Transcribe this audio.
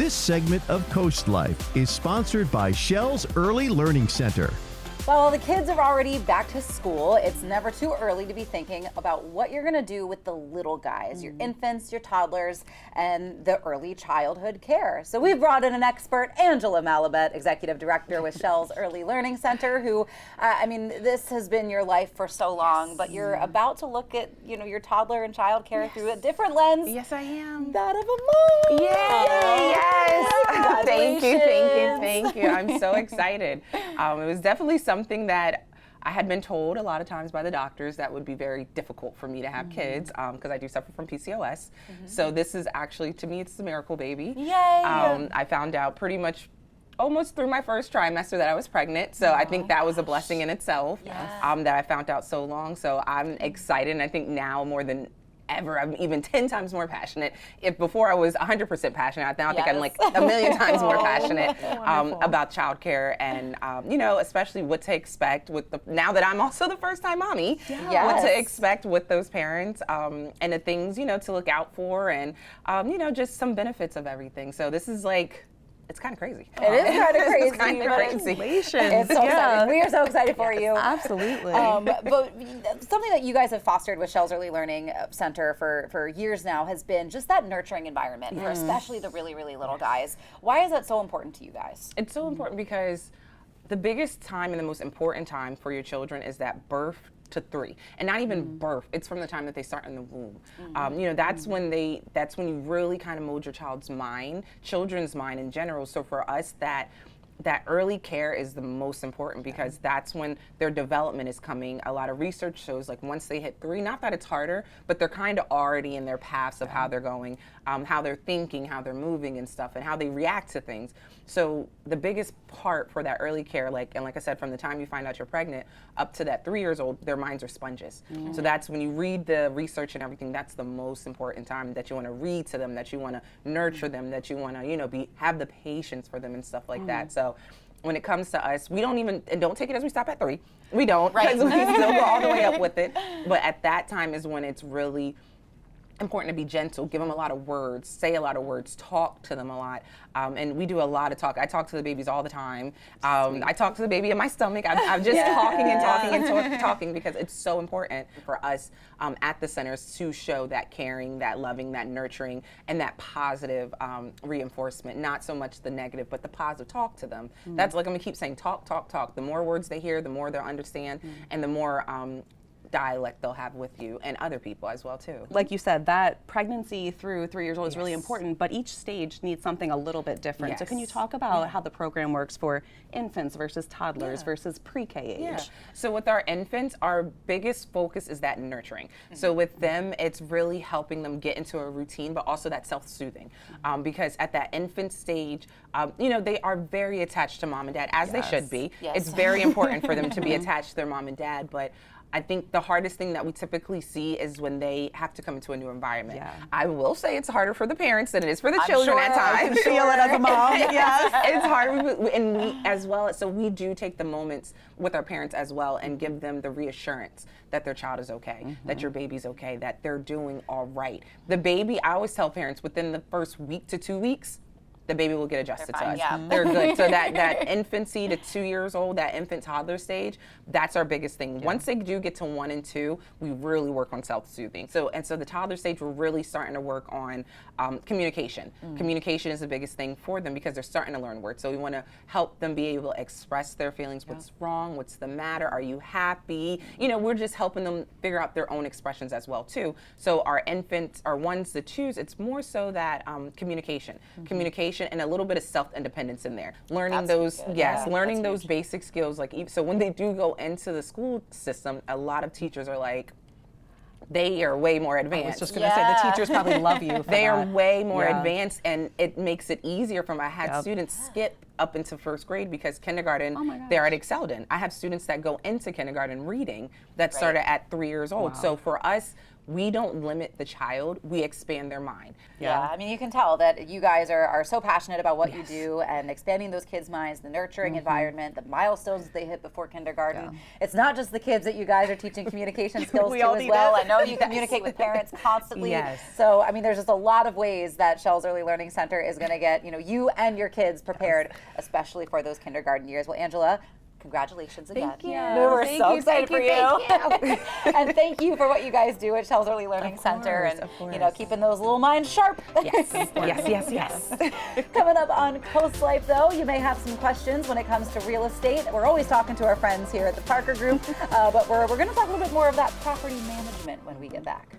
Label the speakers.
Speaker 1: This segment of CoastLife is sponsored by Shell's Early Learning Center.
Speaker 2: While the kids are already back to school, it's never too early to be thinking about what you're going to do with the little guys, your infants, your toddlers, and the early childhood care. So we've brought in an expert, Angel Malabet, Executive Director with Shell's Early Learning Center, who, I mean, this has been your life for so long, but you're about to look at, you know, your toddler and child care through a different lens.
Speaker 3: Yes, I am.
Speaker 2: That of a mom.
Speaker 3: Yay! Yes. Thank you. I'm so excited. It was definitely something that I had been told a lot of times by the doctors that would be very difficult for me to have kids because I do suffer from PCOS. So this is actually, to me, it's the miracle baby.
Speaker 2: Yay!
Speaker 3: I found out pretty much almost through my first trimester that I was pregnant. So I think that was a blessing in itself that I found out so long. So I'm excited, and I think now more than ever, I'm even 10 times more passionate. If before I was 100% passionate, now I think I'm like a million times more passionate about childcare and you know, especially what to expect with the, now that I'm also the first time mommy, what to expect with those parents and the things, you know, to look out for and you know, just some benefits of everything. So this is like, it's kind of crazy.
Speaker 2: It is kind of crazy.
Speaker 3: It's kind of crazy.
Speaker 2: It's so exciting. We are so excited for you.
Speaker 4: Absolutely.
Speaker 2: But something that you guys have fostered with Shell's Early Learning Center for years now has been just that nurturing environment for especially the really, really little guys. Why is that so important to you guys?
Speaker 3: It's so important because the biggest time and the most important time for your children is that birth to 3, and not even birth. It's from the time that they start in the womb. You know, that's when you really kind of mold your child's mind, children's mind in general. So for us, that early care is the most important because that's when their development is coming. A lot of research shows like once they hit 3, not that it's harder, but they're kind of already in their paths of how they're going, how they're thinking, how they're moving and stuff, and how they react to things. So the biggest part for that early care, like I said, from the time you find out you're pregnant up to that 3 years old, their minds are sponges. So that's when you read the research and everything, that's the most important time that you want to read to them, that you want to nurture them, that you want to, you know, have the patience for them and stuff like that. So when it comes to us, we don't even, and don't take it as we stop at 3. We don't, because we still go all the way up with it. But at that time is when it's really important to be gentle, give them a lot of words, say a lot of words, talk to them a lot. And we do a lot of talk. I talk to the babies all the time. I talk to the baby in my stomach. I'm just talking and talking and talking because it's so important for us at the centers to show that caring, that loving, that nurturing, and that positive reinforcement. Not so much the negative, but the positive. Talk to them. That's like I'm gonna keep saying talk, talk, talk. The more words they hear, the more they'll understand, and the more dialect they'll have with you and other people as well too.
Speaker 4: Like you said, that pregnancy through 3 years old is really important, but each stage needs something a little bit different. So can you talk about how the program works for infants versus toddlers versus pre-K age?
Speaker 3: So with our infants, our biggest focus is that nurturing. So with them, it's really helping them get into a routine, but also that self-soothing. Because at that infant stage, you know, they are very attached to mom and dad, as they should be. It's very important for them to be attached to their mom and dad, but I think the hardest thing that we typically see is when they have to come into a new environment. I will say it's harder for the parents than it is for the children at times.
Speaker 4: I can feel it as a mom.
Speaker 3: It's hard, and we as well. So we do take the moments with our parents as well and give them the reassurance that their child is okay, that your baby's okay, that they're doing all right. The baby, I always tell parents, within the first week to 2 weeks, the baby will get adjusted to us. They're good. So that infancy to 2 years old, that infant toddler stage, that's our biggest thing. Once they do get to 1 and 2, we really work on self-soothing. So the toddler stage, we're really starting to work on communication. Communication is the biggest thing for them because they're starting to learn words. So we want to help them be able to express their feelings. What's wrong? What's the matter? Are you happy? You know, we're just helping them figure out their own expressions as well too. So our infants, our 1s to 2s, it's more so that communication. Communication and a little bit of self-independence in there. Learning learning those basic skills. Like, so when they do go into the school system, a lot of teachers are like, they are way more advanced.
Speaker 4: I was just going to say, the teachers probably love you for
Speaker 3: They are way more advanced, and it makes it easier for them. I had students skip up into 1st grade because kindergarten, they're already excelled in. I have students that go into kindergarten reading that started at 3 years old. So for us, we don't limit the child, we expand their mind.
Speaker 2: Yeah, I mean, you can tell that you guys are so passionate about what you do and expanding those kids' minds, the nurturing environment, the milestones they hit before kindergarten.
Speaker 4: Yeah.
Speaker 2: It's not just the kids that you guys are teaching communication skills
Speaker 4: We
Speaker 2: to
Speaker 4: all
Speaker 2: as
Speaker 4: need
Speaker 2: well.
Speaker 4: it.
Speaker 2: I know you communicate with parents constantly.
Speaker 3: Yes.
Speaker 2: So, I mean, there's just a lot of ways that Shell's Early Learning Center is going to get, you and your kids prepared, especially for those kindergarten years. Well, Angela, congratulations again.
Speaker 3: Thank you.
Speaker 2: We're
Speaker 3: Thank
Speaker 2: so
Speaker 3: you,
Speaker 2: excited for
Speaker 3: thank
Speaker 2: you. And thank you for what you guys do at Shell's Early Learning Center and keeping those little minds sharp.
Speaker 3: Yes, yes, yes.
Speaker 2: Coming up on CoastLife, though, you may have some questions when it comes to real estate. We're always talking to our friends here at the Parker Group, but we're going to talk a little bit more of that property management when we get back.